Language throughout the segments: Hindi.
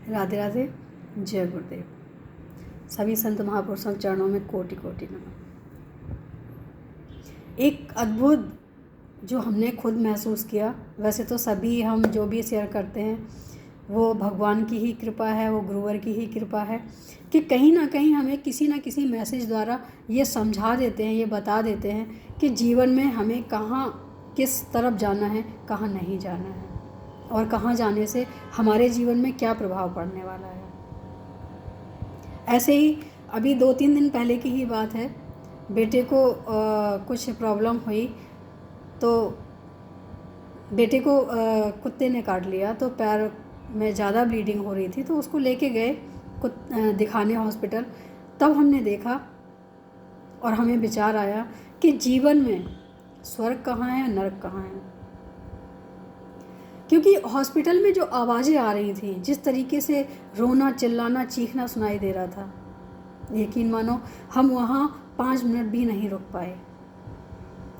राधे राधे, जय गुरुदेव। सभी संत महापुरुषों के चरणों में कोटि कोटि नमन। एक अद्भुत जो हमने खुद महसूस किया, वैसे तो सभी हम जो भी शेयर करते हैं वो भगवान की ही कृपा है, वो गुरुवर की ही कृपा है कि कहीं ना कहीं हमें किसी ना किसी मैसेज द्वारा ये समझा देते हैं, ये बता देते हैं कि जीवन में हमें कहाँ किस तरफ जाना है, कहाँ नहीं जाना है और कहाँ जाने से हमारे जीवन में क्या प्रभाव पड़ने वाला है। ऐसे ही अभी 2-3 दिन पहले की ही बात है, बेटे को कुछ प्रॉब्लम हुई तो बेटे को कुत्ते ने काट लिया, तो पैर में ज़्यादा ब्लीडिंग हो रही थी, तो उसको लेके गए दिखाने हॉस्पिटल। तब हमने देखा और हमें विचार आया कि जीवन में स्वर्ग कहाँ है, नरक कहाँ है। क्योंकि हॉस्पिटल में जो आवाज़ें आ रही थी, जिस तरीके से रोना चिल्लाना चीखना सुनाई दे रहा था, यकीन मानो हम वहाँ 5 मिनट भी नहीं रुक पाए,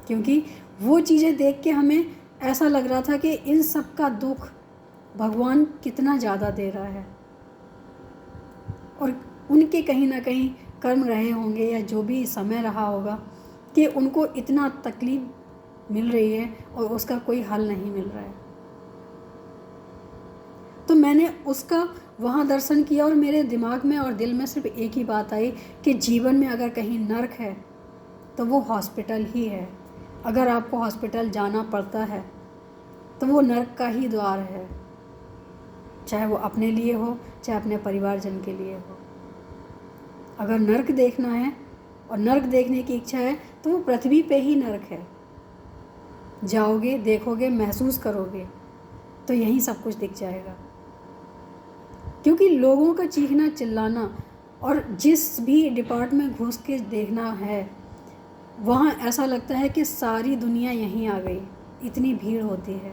क्योंकि वो चीज़ें देख के हमें ऐसा लग रहा था कि इन सब का दुख भगवान कितना ज़्यादा दे रहा है और उनके कहीं ना कहीं कर्म रहे होंगे या जो भी समय रहा होगा कि उनको इतना तकलीफ मिल रही है और उसका कोई हल नहीं मिल रहा है। तो मैंने उसका वहाँ दर्शन किया और मेरे दिमाग में और दिल में सिर्फ एक ही बात आई कि जीवन में अगर कहीं नर्क है तो वो हॉस्पिटल ही है। अगर आपको हॉस्पिटल जाना पड़ता है तो वो नर्क का ही द्वार है, चाहे वो अपने लिए हो चाहे अपने परिवारजन के लिए हो। अगर नर्क देखना है और नर्क देखने की इच्छा है तो वो पृथ्वी पे ही नर्क है। जाओगे, देखोगे, महसूस करोगे तो यहीं सब कुछ दिख जाएगा। क्योंकि लोगों का चीखना चिल्लाना और जिस भी डिपार्टमेंट घुस के देखना है, वहाँ ऐसा लगता है कि सारी दुनिया यहीं आ गई, इतनी भीड़ होती है।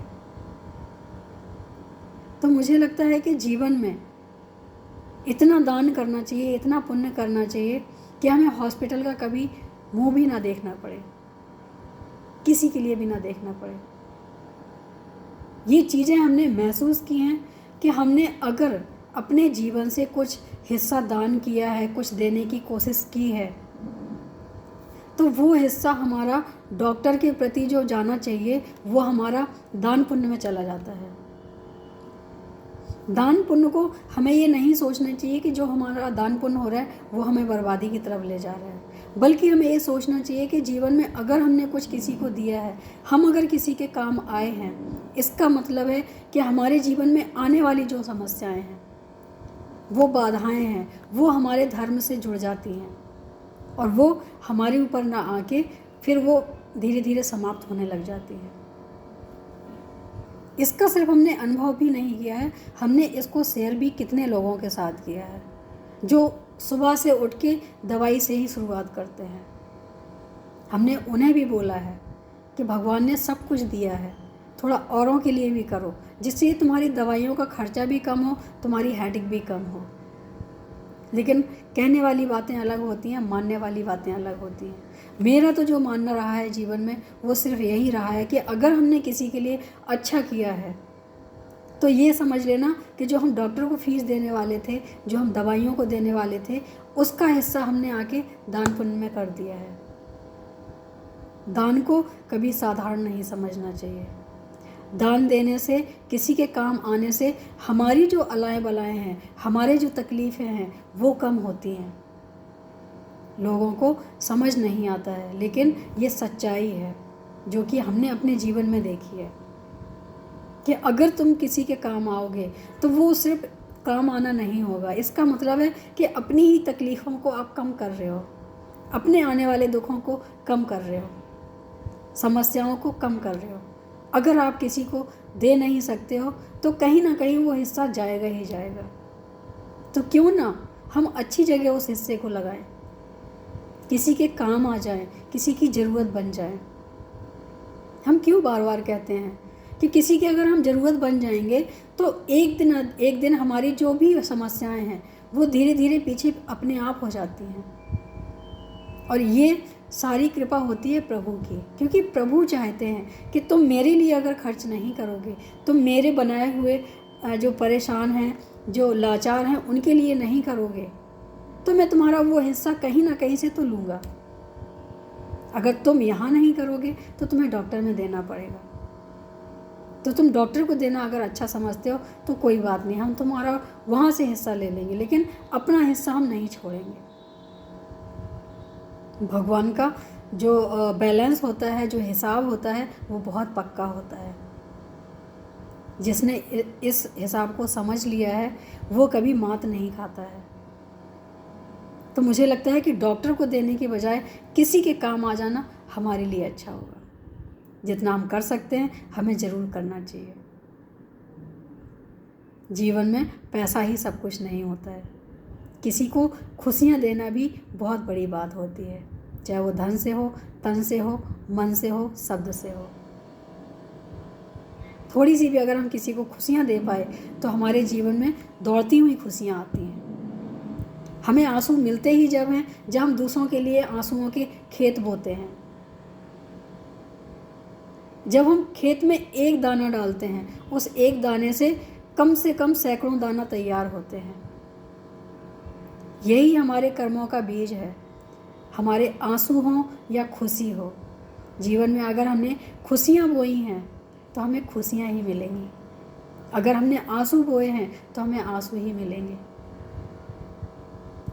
तो मुझे लगता है कि जीवन में इतना दान करना चाहिए, इतना पुण्य करना चाहिए कि हमें हॉस्पिटल का कभी मुंह भी ना देखना पड़े, किसी के लिए भी ना देखना पड़े। ये चीज़ें हमने महसूस की हैं कि हमने अगर अपने जीवन से कुछ हिस्सा दान किया है, कुछ देने की कोशिश की है, तो वो हिस्सा हमारा डॉक्टर के प्रति जो जाना चाहिए वो हमारा दान पुण्य में चला जाता है। दान पुण्य को हमें ये नहीं सोचना चाहिए कि जो हमारा दान पुण्य हो रहा है वो हमें बर्बादी की तरफ ले जा रहा है, बल्कि हमें ये सोचना चाहिए कि जीवन में अगर हमने कुछ किसी को दिया है, हम अगर किसी के काम आए हैं, इसका मतलब है कि हमारे जीवन में आने वाली जो समस्याएं हैं, वो बाधाएं हैं, वो हमारे धर्म से जुड़ जाती हैं और वो हमारे ऊपर ना आके फिर वो धीरे धीरे समाप्त होने लग जाती है। इसका सिर्फ हमने अनुभव भी नहीं किया है, हमने इसको शेयर भी कितने लोगों के साथ किया है जो सुबह से उठ के दवाई से ही शुरुआत करते हैं। हमने उन्हें भी बोला है कि भगवान ने सब कुछ दिया है, थोड़ा औरों के लिए भी करो, जिससे तुम्हारी दवाइयों का खर्चा भी कम हो, तुम्हारी हेडेक भी कम हो। लेकिन कहने वाली बातें अलग होती हैं, मानने वाली बातें अलग होती हैं। मेरा तो जो मानना रहा है जीवन में वो सिर्फ यही रहा है कि अगर हमने किसी के लिए अच्छा किया है तो ये समझ लेना कि जो हम डॉक्टर को फीस देने वाले थे, जो हम दवाइयों को देने वाले थे, उसका हिस्सा हमने आके दान पुण्य में कर दिया है। दान को कभी साधारण नहीं समझना चाहिए। दान देने से, किसी के काम आने से हमारी जो अलाएं बलाएं हैं, हमारे जो तकलीफ़ें हैं वो कम होती हैं। लोगों को समझ नहीं आता है, लेकिन ये सच्चाई है जो कि हमने अपने जीवन में देखी है कि अगर तुम किसी के काम आओगे तो वो सिर्फ काम आना नहीं होगा। इसका मतलब है कि अपनी ही तकलीफ़ों को आप कम कर रहे हो, अपने आने वाले दुखों को कम कर रहे हो, समस्याओं को कम कर रहे हो। अगर आप किसी को दे नहीं सकते हो तो कहीं ना कहीं वो हिस्सा जाएगा ही जाएगा। तो क्यों ना हम अच्छी जगह उस हिस्से को लगाएं, किसी के काम आ जाए, किसी की ज़रूरत बन जाए। हम क्यों बार बार कहते हैं कि किसी की अगर हम ज़रूरत बन जाएंगे तो एक दिन हमारी जो भी समस्याएं हैं वो धीरे धीरे पीछे अपने आप हो जाती हैं। और ये सारी कृपा होती है प्रभु की, क्योंकि प्रभु चाहते हैं कि तुम मेरे लिए अगर खर्च नहीं करोगे, तुम मेरे बनाए हुए जो परेशान हैं, जो लाचार हैं उनके लिए नहीं करोगे तो मैं तुम्हारा वो हिस्सा कहीं ना कहीं से तो लूँगा। अगर तुम यहाँ नहीं करोगे तो तुम्हें डॉक्टर में देना पड़ेगा। तो तुम डॉक्टर को देना अगर अच्छा समझते हो तो कोई बात नहीं, हम तुम्हारा वहाँ से हिस्सा ले लेंगे, लेकिन अपना हिस्सा हम नहीं छोड़ेंगे। भगवान का जो बैलेंस होता है, जो हिसाब होता है, वो बहुत पक्का होता है। जिसने इस हिसाब को समझ लिया है वो कभी मात नहीं खाता है। तो मुझे लगता है कि डॉक्टर को देने की बजाय किसी के काम आ जाना हमारे लिए अच्छा होगा। जितना हम कर सकते हैं हमें ज़रूर करना चाहिए। जीवन में पैसा ही सब कुछ नहीं होता है। किसी को खुशियाँ देना भी बहुत बड़ी बात होती है, चाहे वो धन से हो, तन से हो, मन से हो, शब्द से हो। थोड़ी सी भी अगर हम किसी को खुशियाँ दे पाए तो हमारे जीवन में दौड़ती हुई खुशियाँ आती हैं। हमें आंसू मिलते ही जब हैं जब हम दूसरों के लिए आंसुओं के खेत बोते हैं। जब हम खेत में एक दाना डालते हैं, उस एक दाने से कम सैकड़ों दाना तैयार होते हैं। यही हमारे कर्मों का बीज है। हमारे आंसू हों या खुशी हो, जीवन में अगर हमने खुशियाँ बोई हैं तो हमें खुशियाँ ही मिलेंगी। अगर हमने आंसू बोए हैं तो हमें आंसू ही मिलेंगे।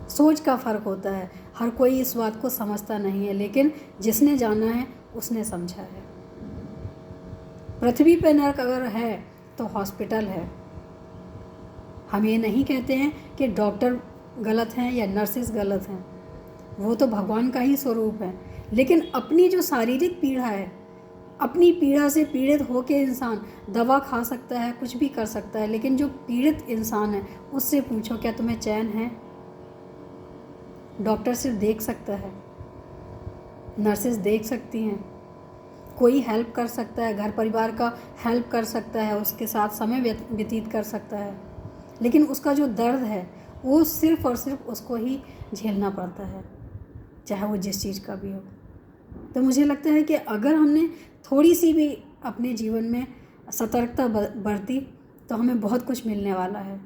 सोच का फ़र्क होता है। हर कोई इस बात को समझता नहीं है, लेकिन जिसने जाना है उसने समझा है। पृथ्वी पर नरक अगर है तो हॉस्पिटल है। हम ये नहीं कहते हैं कि डॉक्टर गलत हैं या नर्सेस गलत हैं, वो तो भगवान का ही स्वरूप है। लेकिन अपनी जो शारीरिक पीड़ा है, अपनी पीड़ा से पीड़ित होकर इंसान दवा खा सकता है, कुछ भी कर सकता है, लेकिन जो पीड़ित इंसान है उससे पूछो क्या तुम्हें चैन है? डॉक्टर सिर्फ देख सकता है, नर्सेस देख सकती हैं, कोई हेल्प कर सकता है, घर परिवार का हेल्प कर सकता है, उसके साथ समय व्यतीत कर सकता है, लेकिन उसका जो दर्द है वो सिर्फ़ और सिर्फ उसको ही झेलना पड़ता है, चाहे वो जिस चीज़ का भी हो। तो मुझे लगता है कि अगर हमने थोड़ी सी भी अपने जीवन में सतर्कता बरती तो हमें बहुत कुछ मिलने वाला है।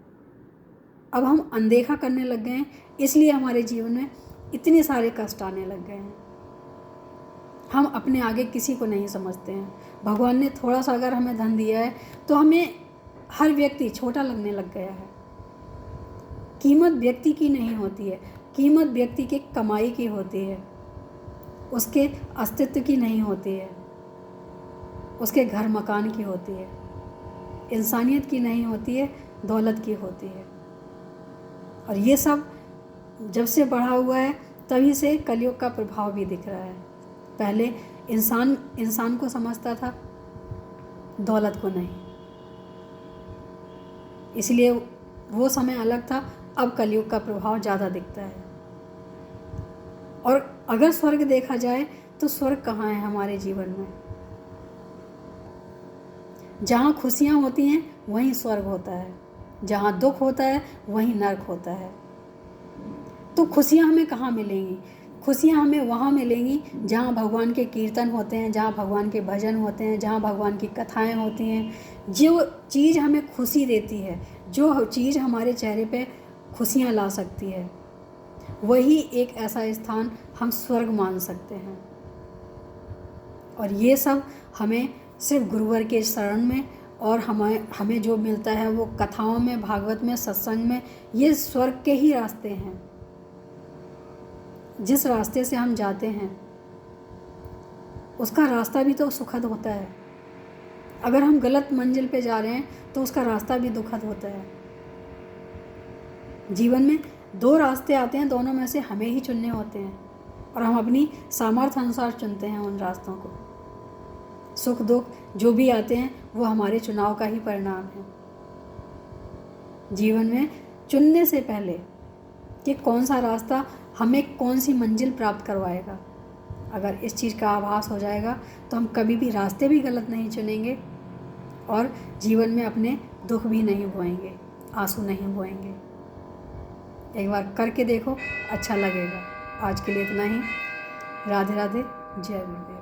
अब हम अनदेखा करने लग गए हैं, इसलिए हमारे जीवन में इतने सारे कष्ट आने लग गए हैं। हम अपने आगे किसी को नहीं समझते हैं। भगवान ने थोड़ा सा अगर हमें धन दिया है तो हमें हर व्यक्ति छोटा लगने लग गया है। कीमत व्यक्ति की नहीं होती है, कीमत व्यक्ति के कमाई की होती है, उसके अस्तित्व की नहीं होती है, उसके घर मकान की होती है, इंसानियत की नहीं होती है, दौलत की होती है। और ये सब जब से बढ़ा हुआ है तभी से कलयुग का प्रभाव भी दिख रहा है। पहले इंसान को समझता था, दौलत को नहीं, इसलिए वो समय अलग था। अब कलयुग का प्रभाव ज़्यादा दिखता है। और अगर स्वर्ग देखा जाए तो स्वर्ग कहाँ है हमारे जीवन में? जहाँ खुशियाँ होती हैं वहीं स्वर्ग होता है, जहाँ दुख होता है वहीं नरक होता है। तो खुशियाँ हमें कहाँ मिलेंगी? खुशियाँ हमें वहाँ मिलेंगी जहाँ भगवान के कीर्तन होते हैं, जहाँ भगवान के भजन होते हैं, जहाँ भगवान की कथाएं होती हैं। जो चीज़ हमें खुशी देती है, जो चीज़ हमारे चेहरे पे खुशियाँ ला सकती है, वही एक ऐसा स्थान हम स्वर्ग मान सकते हैं। और ये सब हमें सिर्फ गुरुवर के शरण में और हमें जो मिलता है वो कथाओं में, भागवत में, सत्संग में, ये स्वर्ग के ही रास्ते हैं। जिस रास्ते से हम जाते हैं उसका रास्ता भी तो सुखद होता है। अगर हम गलत मंजिल पे जा रहे हैं तो उसका रास्ता भी दुखद होता है। जीवन में दो रास्ते आते हैं, दोनों में से हमें ही चुनने होते हैं और हम अपनी सामर्थ्य अनुसार चुनते हैं उन रास्तों को। सुख दुख जो भी आते हैं वो हमारे चुनाव का ही परिणाम है। जीवन में चुनने से पहले कि कौन सा रास्ता हमें कौन सी मंजिल प्राप्त करवाएगा, अगर इस चीज़ का आभास हो जाएगा तो हम कभी भी रास्ते भी गलत नहीं चुनेंगे और जीवन में अपने दुख भी नहीं बोएंगे, आंसू नहीं बोएंगे। एक बार करके देखो, अच्छा लगेगा। आज के लिए इतना ही। राधे राधे, जय गुरुदेव।